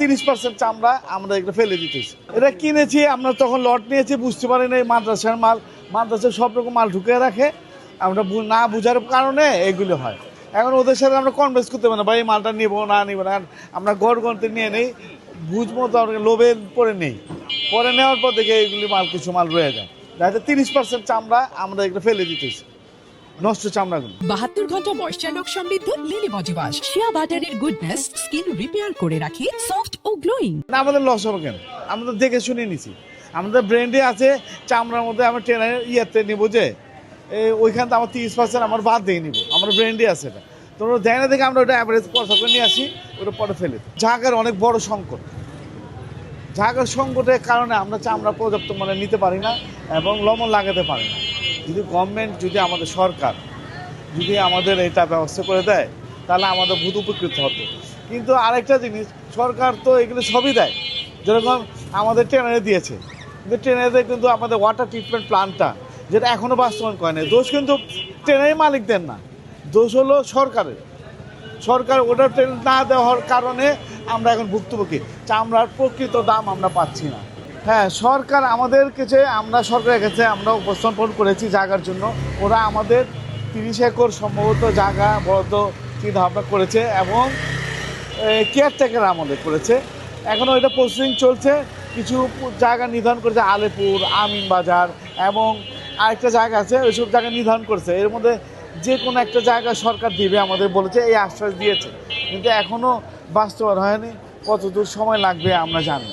30% চামড়া আমরা এগুলো ফেলে দিতেছি। এটা কিনেছি আমরা, তখন লট নিয়েছি, বুঝতে পারি না এই মাদ্রাসার মাল, মাদ্রাসার সব রকম মাল ঢুকে রাখে, আমরা না বোঝার কারণে এগুলো হয়। এখন ওদের সাথে আমরা কনভিন্স করতে পারি না, ভাই এই মালটা নিব না নিব না, আমরা গড়গড়তে নিয়ে নেই, বুঝবো তো লোভে পরে নেই, পরে নেওয়ার পর দেখে এইগুলি মাল কিছু মাল রয়ে যায়। দেখা 30% চামড়া আমরা এগুলো ফেলে দিতেছি, নষ্ট চামড়াগুলো। 72 ঘন্টা ময়েশ্চার লক সমৃদ্ধ লিলি বডি ওয়াশ, শিয়া বাটারের গুডনেস স্কিন রিপেয়ার করে রাখে সফট ও গ্লোয়িং। না, আমাদের লস হবে কেন? আমরা তো দেখে শুনে নিছি, আমাদের ব্র্যান্ডে আছে চামড়ার মধ্যে। আমরা ট্রেনের ইয়েতে নিব যে ওইখান থেকে আমার 30% আমার বাদ দিয়ে নিব, আমার ব্র্যান্ডে আছে এটা। তোমরা দেয় না দেখে আমরা ওটা অ্যাভারেজ পয়সা করে নিয়ে আসি, ওটা পরে ফেলে দিই। জায়গার অনেক বড় সংকট, জায়গার সংকটের কারণে আমরা চামড়া পর্যাপ্ত মানে নিতে পারি না এবং লবণ লাগাতে পারি না। যদি গভর্নমেন্ট, যদি আমাদের সরকার যদি আমাদের এটা ব্যবস্থা করে দেয় তাহলে আমাদের বহুত উপকৃত হতো। কিন্তু আরেকটা জিনিস, সরকার তো এগুলো সবই দেয়, যেরকম আমাদের ট্রেনারে দিয়েছে, কিন্তু ট্রেনারে কিন্তু আমাদের ওয়াটার ট্রিটমেন্ট প্ল্যান্টটা যেটা এখনও বাস্তবায়ন করে না, দোষ কিন্তু ট্রেনারি মালিকদের না, দোষ হলো সরকারের। সরকার ওটা ট্রেন না দেওয়ার কারণে আমরা এখন ভুক্তভোগী, চামড়ার প্রকৃত দাম আমরা পাচ্ছি না। হ্যাঁ, সরকার আমাদের কাছে, আমরা সরকারের কাছে আমরা উপস্থাপন করেছি জায়গার জন্য। ওরা আমাদের 30 একর সম্ভবত জায়গা বরাদ্দ চিন্তাভাবনা করেছে এবং কেয়ারটেকার আমাদের করেছে। এখনও এটা প্রসেসিং চলছে। কিছু জায়গা নির্ধারণ করেছে, আলেপুর, আমিনবাজার এবং আরেকটা জায়গা আছে, ওইসব জায়গা নির্ধারণ করেছে। এর মধ্যে যে কোনো একটা জায়গা সরকার দিবে আমাদের বলেছে, এই আশ্বাস দিয়েছে, কিন্তু এখনও বাস্তবায়ন হয়নি। কতদূর সময় লাগবে আমরা জানি।